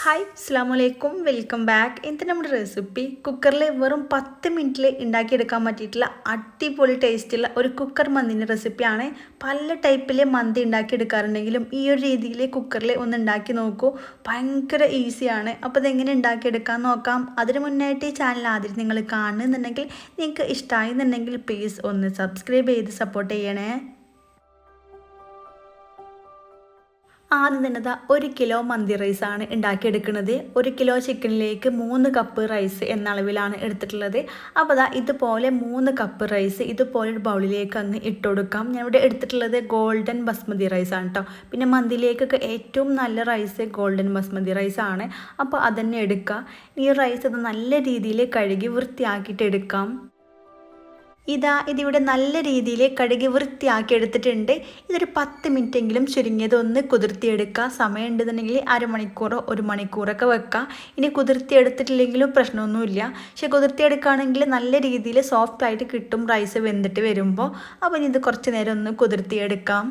Hi അസ്സലാമലൈക്കും welcome back. ഇന്നത്തെ നമ്മുടെ റെസിപ്പി കുക്കറിൽ വെറും 10 മിനിറ്റിൽ ഉണ്ടാക്കിയെടുക്കാൻ പറ്റിയിട്ടുള്ള അടിപൊളി ടേസ്റ്റുള്ള ഒരു കുക്കർ മന്തിൻ്റെ റെസിപ്പിയാണ്. പല ടൈപ്പിൽ മന്തി ഉണ്ടാക്കിയെടുക്കാറുണ്ടെങ്കിലും ഈ ഒരു രീതിയിൽ കുക്കറിൽ ഒന്ന് ഉണ്ടാക്കി നോക്കൂ. ഭയങ്കര ഈസിയാണ്. അപ്പോൾ ഇതെങ്ങനെ ഉണ്ടാക്കിയെടുക്കാൻ നോക്കാം. അതിന് മുന്നായിട്ട് ഈ ചാനൽ ആദ്യം നിങ്ങൾ കാണുന്നുണ്ടെങ്കിൽ നിങ്ങൾക്ക് ഇഷ്ടമായെന്നുണ്ടെങ്കിൽ പ്ലീസ് ഒന്ന് സബ്സ്ക്രൈബ് ചെയ്ത് സപ്പോർട്ട് ചെയ്യണേ. ആദ്യം തന്നെ 1 കിലോ മന്തി റൈസാണ് ഉണ്ടാക്കിയെടുക്കുന്നത്. 1 കിലോ ചിക്കനിലേക്ക് 3 കപ്പ് റൈസ് എന്ന അളവിലാണ് എടുത്തിട്ടുള്ളത്. അപ്പോൾ ഇതുപോലെ 3 കപ്പ് റൈസ് ഇതുപോലെ ഒരു ബൗളിലേക്ക് അങ്ങ് ഇട്ട് കൊടുക്കാം. ഞാൻ ഇവിടെ എടുത്തിട്ടുള്ളത് ഗോൾഡൻ ബസ്മതി റൈസാണ് കേട്ടോ. പിന്നെ മന്തിയിലേക്കൊക്കെ ഏറ്റവും നല്ല റൈസ് ഗോൾഡൻ ബസ്മതി റൈസാണ്. അപ്പോൾ അതന്നെ എടുക്കുക. ഈ റൈസ് നല്ല രീതിയിൽ കഴുകി വൃത്തിയാക്കിയിട്ട് എടുക്കാം. ഇതിവിടെ നല്ല രീതിയിൽ കഴുകി വൃത്തിയാക്കി എടുത്തിട്ടുണ്ട്. ഇതൊരു 10 മിനിറ്റെങ്കിലും ചുരുങ്ങിയതൊന്ന് കുതിർത്തിയെടുക്കുക. സമയം ഉണ്ടെന്നുണ്ടെങ്കിൽ അരമണിക്കൂറോ 1 മണിക്കൂറൊക്കെ വെക്കാം. ഇനി കുതിർത്തിയെടുത്തിട്ടില്ലെങ്കിലും പ്രശ്നമൊന്നുമില്ല. പക്ഷെ കുതിർത്തിയെടുക്കുകയാണെങ്കിൽ നല്ല രീതിയിൽ സോഫ്റ്റായിട്ട് കിട്ടും റൈസ് വെന്തിട്ട് വരുമ്പോൾ. അപ്പോൾ ഇനി ഇത് കുറച്ച് നേരം ഒന്ന് കുതിർത്തിയെടുക്കാം.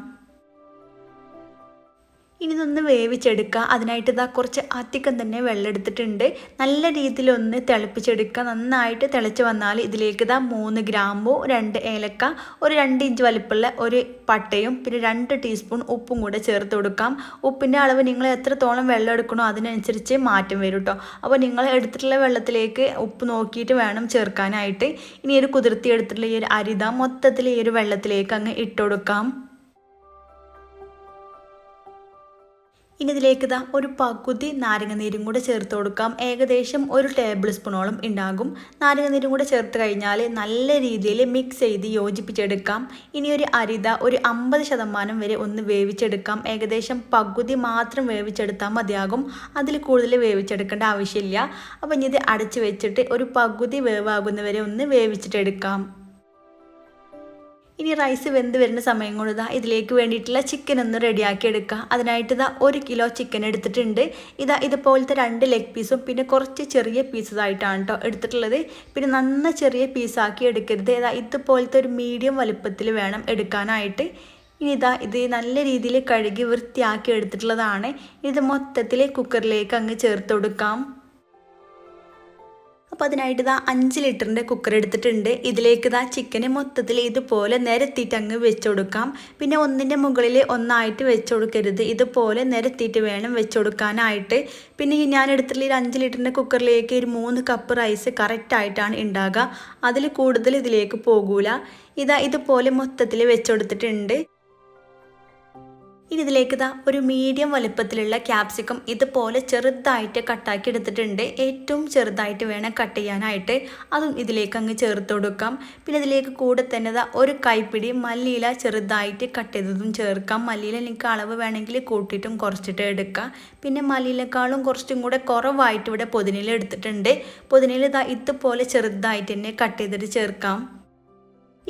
ഇനി ഇതൊന്ന് വേവിച്ചെടുക്കുക. അതിനായിട്ട് കുറച്ച് അധികം തന്നെ വെള്ളം എടുത്തിട്ടുണ്ട്. നല്ല രീതിയിലൊന്ന് തിളപ്പിച്ചെടുക്കുക. നന്നായിട്ട് തിളച്ച് വന്നാൽ ഇതിലേക്ക് 3 ഗ്രാമ്പു, 2 ഏലക്ക, ഒരു 2 ഇഞ്ച് വലിപ്പമുള്ള ഒരു പട്ടയും പിന്നെ 2 ടീസ്പൂൺ ഉപ്പും കൂടെ ചേർത്ത് കൊടുക്കാം. ഉപ്പിൻ്റെ അളവ് നിങ്ങൾ എത്രത്തോളം വെള്ളം എടുക്കണോ അതിനനുസരിച്ച് മാറ്റം വരും കേട്ടോ. അപ്പോൾ നിങ്ങൾ എടുത്തിട്ടുള്ള വെള്ളത്തിലേക്ക് ഉപ്പ് നോക്കിയിട്ട് വേണം ചേർക്കാനായിട്ട്. ഇനി ഒരു കുതിർത്തി എടുത്തിട്ടുള്ള ഈ ഒരു അരി മൊത്തത്തിൽ ഈ ഒരു വെള്ളത്തിലേക്ക് അങ്ങ് ഇട്ട് കൊടുക്കാം. ഇനി ഇതിലേക്ക് ഒരു പകുതി നാരങ്ങനീരും കൂടെ ചേർത്ത് കൊടുക്കാം. ഏകദേശം 1 ടേബിൾ സ്പൂണോളം ഉണ്ടാകും. നാരങ്ങനീരും കൂടെ ചേർത്ത് കഴിഞ്ഞാൽ നല്ല രീതിയിൽ മിക്സ് ചെയ്ത് യോജിപ്പിച്ചെടുക്കാം. ഇനി ഒരു അരി ഒരു 50% വരെ ഒന്ന് വേവിച്ചെടുക്കാം. ഏകദേശം പകുതി മാത്രം വേവിച്ചെടുത്താൽ മതിയാകും. അതിൽ കൂടുതൽ വേവിച്ചെടുക്കേണ്ട ആവശ്യമില്ല. അപ്പോൾ ഇനി ഇത് അടച്ച് വെച്ചിട്ട് ഒരു പകുതി വേവാകുന്നവരെ ഒന്ന് വേവിച്ചിട്ടെടുക്കാം. ഇനി റൈസ് വെന്ത് വരുന്ന സമയം കൊണ്ട് ഇതിലേക്ക് വേണ്ടിയിട്ടുള്ള ചിക്കൻ ഒന്ന് റെഡിയാക്കി എടുക്കുക. അതിനായിട്ട് 1 കിലോ ചിക്കൻ എടുത്തിട്ടുണ്ട്. ഇതുപോലത്തെ 2 ലെഗ് പീസും പിന്നെ കുറച്ച് ചെറിയ പീസസ് ആയിട്ടാണ് കേട്ടോ എടുത്തിട്ടുള്ളത്. പിന്നെ നന്ന ചെറിയ പീസാക്കി എടുക്കരുത്. ഇതുപോലത്തെ ഒരു മീഡിയം വലുപ്പത്തിൽ വേണം എടുക്കാനായിട്ട്. ഇനി ഇത് നല്ല രീതിയിൽ കഴുകി വൃത്തിയാക്കി എടുത്തിട്ടുള്ളതാണ്. ഇത് മൊത്തത്തിൽ കുക്കറിലേക്ക് അങ്ങ് ചേർത്ത് കൊടുക്കാം. അപ്പോൾ അതിനായിട്ട് 5 ലിറ്ററിൻ്റെ കുക്കർ എടുത്തിട്ടുണ്ട്. ഇതിലേക്ക് ചിക്കന് മൊത്തത്തിൽ ഇതുപോലെ നിരത്തിയിട്ട് അങ്ങ് വെച്ച് കൊടുക്കാം. പിന്നെ ഒന്നിൻ്റെ മുകളിൽ ഒന്നായിട്ട് വെച്ച് കൊടുക്കരുത്. ഇതുപോലെ നിരത്തിയിട്ട് വേണം വെച്ച് കൊടുക്കാനായിട്ട്. പിന്നെ ഞാൻ എടുത്തിട്ടുള്ള 5 ലിറ്ററിൻ്റെ കുക്കറിലേക്ക് ഒരു 3 കപ്പ് റൈസ് കറക്റ്റായിട്ടാണ് ഉണ്ടാകുക. അതിൽ കൂടുതൽ ഇതിലേക്ക് പോകൂല. ഇതുപോലെ മൊത്തത്തിൽ വെച്ച് കൊടുത്തിട്ടുണ്ട്. ഇനി ഇതിലേക്ക് ഒരു മീഡിയം വലുപ്പത്തിലുള്ള ക്യാപ്സിക്കം ഇതുപോലെ ചെറുതായിട്ട് കട്ടാക്കി എടുത്തിട്ടുണ്ട്. ഏറ്റവും ചെറുതായിട്ട് വേണം കട്ട് ചെയ്യാനായിട്ട്. അതും ഇതിലേക്ക് അങ്ങ് ചേർത്ത് കൊടുക്കാം. പിന്നെ ഇതിലേക്ക് കൂടെ തന്നെ ഒരു കൈപ്പിടി മല്ലിയില ചെറുതായിട്ട് കട്ട് ചെയ്തതും ചേർക്കാം. മല്ലിയില എനിക്ക് അളവ് വേണമെങ്കിൽ കൂട്ടിയിട്ടും കുറച്ചിട്ട് എടുക്കാം. പിന്നെ മല്ലിയിലേക്കാളും കുറച്ചും കൂടെ കുറവായിട്ട് ഇവിടെ പുതിനയില എടുത്തിട്ടുണ്ട്. പുതിനയില ഇതുപോലെ ചെറുതായിട്ട് തന്നെ കട്ട് ചെയ്തിട്ട് ചേർക്കാം.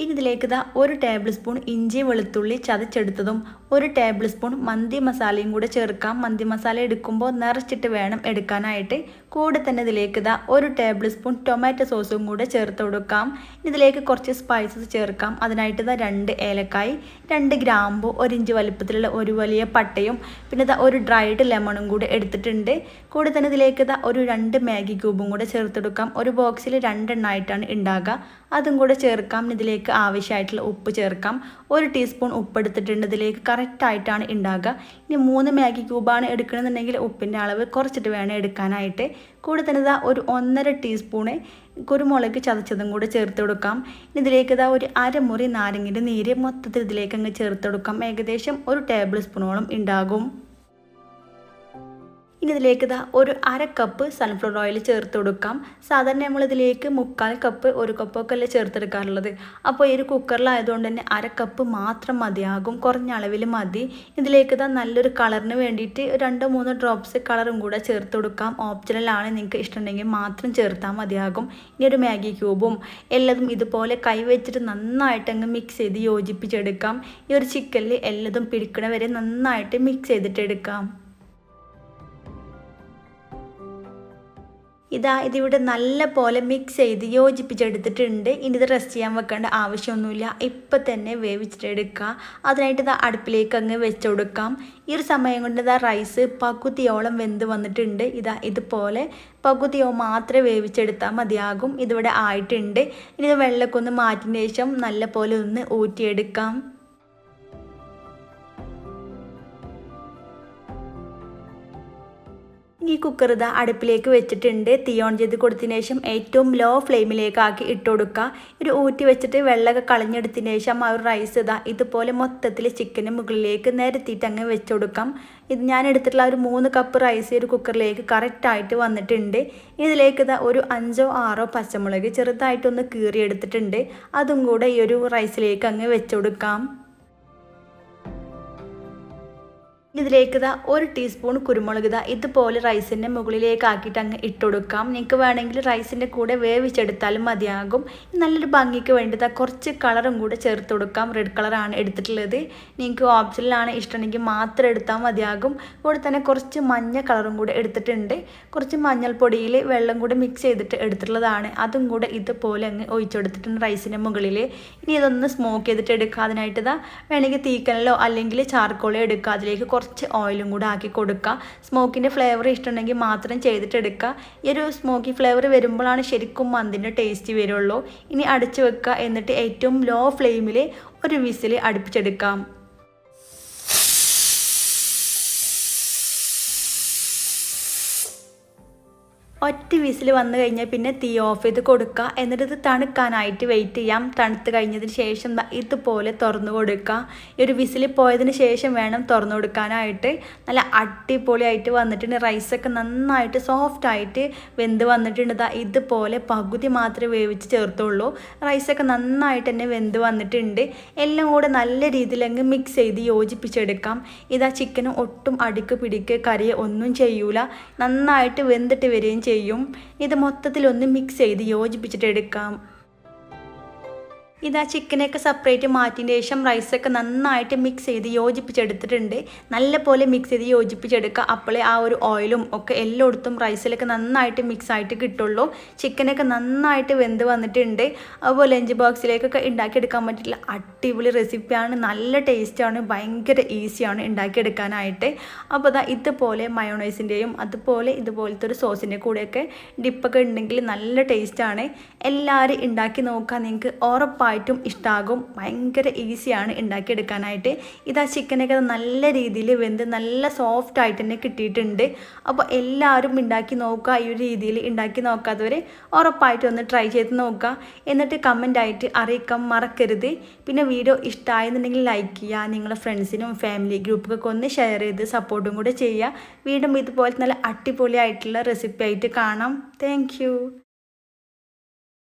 ഇനി ഇതിലേക്ക് 1 ടേബിൾ സ്പൂൺ ഇഞ്ചി വെളുത്തുള്ളി ചതച്ചെടുത്തതും 1 ടേബിൾ സ്പൂൺ മന്തി മസാലയും കൂടെ ചേർക്കാം. മന്തി മസാല എടുക്കുമ്പോൾ നിറച്ചിട്ട് വേണം എടുക്കാനായിട്ട്. കൂടെ തന്നെ ഇതിലേക്ക് 1 ടേബിൾ സ്പൂൺ ടൊമാറ്റോ സോസും കൂടെ ചേർത്ത് കൊടുക്കാം. ഇതിലേക്ക് കുറച്ച് സ്പൈസസ് ചേർക്കാം. അതിനായിട്ട് 2 ഏലക്കായ്, 2 ഗ്രാമ്പു, 1 ഇഞ്ച് വലിപ്പത്തിലുള്ള ഒരു വലിയ പട്ടയും പിന്നെ ഒരു ഡ്രൈഡ് ലെമണും കൂടെ എടുത്തിട്ടുണ്ട്. കൂടെ തന്നെ ഇതിലേക്ക് ഒരു 2 മാഗി ക്യൂബും കൂടെ ചേർത്ത് കൊടുക്കാം. ഒരു ബോക്സിൽ 2 എണ്ണമായിട്ടാണ് ഉണ്ടാകുക. അതും കൂടെ ചേർക്കാം. ഇതിലേക്ക് ആവശ്യമായിട്ടുള്ള ഉപ്പ് ചേർക്കാം. 1 ടീസ്പൂൺ ഉപ്പ് എടുത്തിട്ടുണ്ട്. ഇതിലേക്ക് കറക്റ്റായിട്ടാണ് ഉണ്ടാകുക. ഇനി 3 മാഗി ക്യൂബാണ് എടുക്കണമെന്നുണ്ടെങ്കിൽ ഉപ്പിൻ്റെ അളവ് കുറച്ചിട്ട് വേണം എടുക്കാനായിട്ട്. കൂടെ തന്നെ ഒരു 1.5 ടീസ്പൂണ് കുരുമുളക് ചതച്ചതും കൂടെ ചേർത്ത് കൊടുക്കാം. ഇതിലേക്ക് ഒരു അരമുറി നാരങ്ങയുടെ നീര് മൊത്തത്തിൽ ഇതിലേക്ക് അങ്ങ് ചേർത്ത് കൊടുക്കാം. ഏകദേശം 1 ടേബിൾ സ്പൂണോളം ഉണ്ടാകും. ഇനി ഇതിലേക്ക് ഒരു 1/2 കപ്പ് സൺഫ്ലവർ ഓയിൽ ചേർത്ത് കൊടുക്കാം. സാധാരണ നമ്മളിതിലേക്ക് 3/4 കപ്പ് 1 കപ്പൊക്കെ അല്ലേ ചേർത്തെടുക്കാറുള്ളത്. അപ്പോൾ ഈ ഒരു കുക്കറിലായതുകൊണ്ട് തന്നെ 1/2 കപ്പ് മാത്രം മതിയാകും. കുറഞ്ഞ അളവിൽ മതി. ഇതിലേക്ക് നല്ലൊരു കളറിന് വേണ്ടിയിട്ട് 2-3 ഡ്രോപ്സ് കളറും കൂടെ ചേർത്ത് കൊടുക്കാം. ഓപ്ഷണലാണ്, നിങ്ങൾക്ക് ഇഷ്ടമുണ്ടെങ്കിൽ മാത്രം ചേർത്താൽ മതിയാകും. ഇനി ഒരു മാഗി ക്യൂബും എല്ലതും ഇതുപോലെ കൈവച്ചിട്ട് നന്നായിട്ട് അങ്ങ് മിക്സ് ചെയ്ത് യോജിപ്പിച്ചെടുക്കാം. ഈ ഒരു ചിക്കനിൽ എല്ലതും പിടിക്കണ വരെ നന്നായിട്ട് മിക്സ് ചെയ്തിട്ടെടുക്കാം. ഇതിവിടെ നല്ല പോലെ മിക്സ് ചെയ്ത് യോജിപ്പിച്ചെടുത്തിട്ടുണ്ട്. ഇനി ഇത് റെസ്റ്റ് ചെയ്യാൻ വെക്കേണ്ട ആവശ്യമൊന്നുമില്ല, ഇപ്പം തന്നെ വേവിച്ചിട്ടെടുക്കുക. അതിനായിട്ട് അടുപ്പിലേക്ക് അങ്ങ് വെച്ച് കൊടുക്കാം. ഈ ഒരു സമയം കൊണ്ട് റൈസ് പകുതിയോളം വെന്ത് വന്നിട്ടുണ്ട്. ഇതുപോലെ പകുതിയോ മാത്രമേ വേവിച്ചെടുത്താൽ മതിയാകും. ഇതിവിടെ ആയിട്ടുണ്ട്. ഇനി ഇത് വെള്ളമൊക്കെ ഒന്ന് മാറ്റിയതിന് ശേഷം നല്ല പോലെ ഒന്ന് ഊറ്റിയെടുക്കാം. ഈ കുക്കർ അടുപ്പിലേക്ക് വെച്ചിട്ടുണ്ട്. തീ ഓൺ ചെയ്ത് കൊടുത്തതിന് ശേഷം ഏറ്റവും ലോ ഫ്ലെയിമിലേക്കാക്കി ഇട്ട് കൊടുക്കുക. ഒരു ഊറ്റി വെച്ചിട്ട് വെള്ളമൊക്കെ കളഞ്ഞെടുത്തതിന് ശേഷം ആ ഒരു റൈസ് ഇതുപോലെ മൊത്തത്തിൽ ചിക്കന് മുകളിലേക്ക് നിരത്തിയിട്ട് അങ്ങ് വെച്ച് കൊടുക്കാം. ഞാൻ എടുത്തിട്ടുള്ള ഒരു 3 കപ്പ് റൈസ് ഒരു കുക്കറിലേക്ക് കറക്റ്റായിട്ട് വന്നിട്ടുണ്ട്. ഇതിലേക്ക് ഒരു 5ഓ 6ഓ പച്ചമുളക് ചെറുതായിട്ടൊന്ന് കീറിയെടുത്തിട്ടുണ്ട്. അതും കൂടെ ഈ ഒരു റൈസിലേക്ക് അങ്ങ് വെച്ച് കൊടുക്കാം. ഇതിലേക്ക് 1 ടീസ്പൂൺ കുരുമുളക് ഇതുപോലെ റൈസിൻ്റെ മുകളിലേക്ക് ആക്കിയിട്ട് അങ്ങ് ഇട്ട് കൊടുക്കാം. നിങ്ങൾക്ക് വേണമെങ്കിൽ റൈസിൻ്റെ കൂടെ വേവിച്ചെടുത്താലും മതിയാകും. നല്ലൊരു ഭംഗിക്ക് വേണ്ടി കുറച്ച് കളറും കൂടെ ചേർത്ത് കൊടുക്കാം. റെഡ് കളറാണ് എടുത്തിട്ടുള്ളത്. നിങ്ങൾക്ക് ഓപ്ഷനിലാണ് ഇഷ്ടമെങ്കിൽ മാത്രം എടുത്താൽ മതിയാകും. കൂടെ തന്നെ കുറച്ച് മഞ്ഞ കളറും കൂടെ എടുത്തിട്ടുണ്ട്. കുറച്ച് മഞ്ഞൾപ്പൊടിയിൽ വെള്ളം കൂടെ മിക്സ് ചെയ്തിട്ട് എടുത്തിട്ടുള്ളതാണ്. അതും കൂടെ ഇതുപോലെ അങ്ങ് ഒഴിച്ചെടുത്തിട്ടുണ്ട് റൈസിൻ്റെ മുകളിൽ. ഇനി ഇതൊന്ന് സ്മോക്ക് ചെയ്തിട്ട് എടുക്കുക. അതിനായിട്ട് വേണമെങ്കിൽ തീക്കനലോ അല്ലെങ്കിൽ ചാർക്കോളോ എടുക്കുക. അതിലേക്ക് കുറച്ച് ഓയിലും കൂടെ ആക്കി കൊടുക്കുക. സ്മോക്കിൻ്റെ ഫ്ലേവർ ഇഷ്ടമുണ്ടെങ്കിൽ മാത്രം ചെയ്തിട്ടെടുക്കുക. ഈ ഒരു സ്മോക്കി ഫ്ലേവർ വരുമ്പോഴാണ് ശരിക്കും മന്തിൻ്റെ ടേസ്റ്റ് വരുള്ളൂ. ഇനി അടച്ചു വെക്കുക. എന്നിട്ട് ഏറ്റവും ലോ ഫ്ലെയിമിൽ ഒരു വിസിൽ അടുപ്പിച്ചെടുക്കാം. ഒറ്റ വിസിൽ വന്നു കഴിഞ്ഞാൽ പിന്നെ തീ ഓഫ് ചെയ്ത് കൊടുക്കുക. എന്നിട്ട് ഇത് തണുക്കാനായിട്ട് വെയിറ്റ് ചെയ്യാം. തണുത്ത് കഴിഞ്ഞതിന് ശേഷം ഇതുപോലെ തുറന്നു കൊടുക്കുക. ഈ ഒരു വിസിൽ പോയതിന് ശേഷം വേണം തുറന്നു കൊടുക്കാനായിട്ട്. നല്ല അടിപൊളിയായിട്ട് വന്നിട്ടുണ്ട്. റൈസൊക്കെ നന്നായിട്ട് സോഫ്റ്റായിട്ട് വെന്ത് വന്നിട്ടുണ്ട്. ഇതുപോലെ പകുതി മാത്രമേ വേവിച്ച് ചേർത്തുള്ളൂ. റൈസൊക്കെ നന്നായിട്ട് തന്നെ വെന്ത് വന്നിട്ടുണ്ട്. എല്ലാം കൂടെ നല്ല രീതിയിൽ അങ്ങ് മിക്സ് ചെയ്ത് യോജിപ്പിച്ചെടുക്കാം. ചിക്കനും ഒട്ടും അടിക്ക് പിടിക്ക് കരിയ ഒന്നും ചെയ്യൂല. നന്നായിട്ട് വെന്തിട്ട് വരികയും ചെയ്യും. ഇത് മൊത്തത്തിലൊന്ന് മിക്സ് ചെയ്ത് യോജിപ്പിച്ചിട്ട് എടുക്കാം. ചിക്കനൊക്കെ സെപ്പറേറ്റ് മാറ്റിയതിന് ശേഷം റൈസൊക്കെ നന്നായിട്ട് മിക്സ് ചെയ്ത് യോജിപ്പിച്ചെടുത്തിട്ടുണ്ട്. നല്ല പോലെ മിക്സ് ചെയ്ത് യോജിപ്പിച്ചെടുക്കുക. അപ്പോഴേ ആ ഒരു ഓയിലും ഒക്കെ എല്ലായിടത്തും റൈസിലൊക്കെ നന്നായിട്ട് മിക്സ് ആയിട്ട് കിട്ടുള്ളൂ. ചിക്കനൊക്കെ നന്നായിട്ട് വെന്ത് വന്നിട്ടുണ്ട്. അതുപോലെ ലഞ്ച് ബോക്സിലേക്കൊക്കെ ഉണ്ടാക്കിയെടുക്കാൻ പറ്റില്ല അടിപൊളി റെസിപ്പിയാണ്. നല്ല ടേസ്റ്റാണ്. ഭയങ്കര ഈസിയാണ് ഉണ്ടാക്കിയെടുക്കാനായിട്ട്. അപ്പോൾ ഇതുപോലെ മയോണൈസിൻ്റെയും ഇതുപോലത്തെ ഒരു സോസിൻ്റെ കൂടെയൊക്കെ ഡിപ്പൊക്കെ ഉണ്ടെങ്കിൽ നല്ല ടേസ്റ്റാണ്. എല്ലാവരും ഉണ്ടാക്കി നോക്കുക. നിങ്ങൾക്ക് ഉറപ്പായിട്ടും ഇഷ്ടമാകും. ഭയങ്കര ഈസിയാണ് ഉണ്ടാക്കിയെടുക്കാനായിട്ട്. ചിക്കനൊക്കെ നല്ല രീതിയിൽ വെന്ത് നല്ല സോഫ്റ്റ് ആയിട്ട് തന്നെ കിട്ടിയിട്ടുണ്ട്. അപ്പോൾ എല്ലാവരും ഉണ്ടാക്കി നോക്കുക. ഈ ഒരു രീതിയിൽ ഉണ്ടാക്കി നോക്കാത്തവർ ഉറപ്പായിട്ടും ഒന്ന് ട്രൈ ചെയ്ത് നോക്കുക. എന്നിട്ട് കമൻ്റായിട്ട് അറിയിക്കാൻ മറക്കരുത്. പിന്നെ വീഡിയോ ഇഷ്ടമായെന്നുണ്ടെങ്കിൽ ലൈക്ക് ചെയ്യുക. നിങ്ങളുടെ ഫ്രണ്ട്സിനും ഫാമിലി ഗ്രൂപ്പൊക്കെ ഒന്ന് ഷെയർ ചെയ്ത് സപ്പോർട്ടും കൂടെ ചെയ്യുക. വീണ്ടും ഇതുപോലെ നല്ല അടിപൊളിയായിട്ടുള്ള റെസിപ്പി ആയിട്ട് കാണാം. താങ്ക്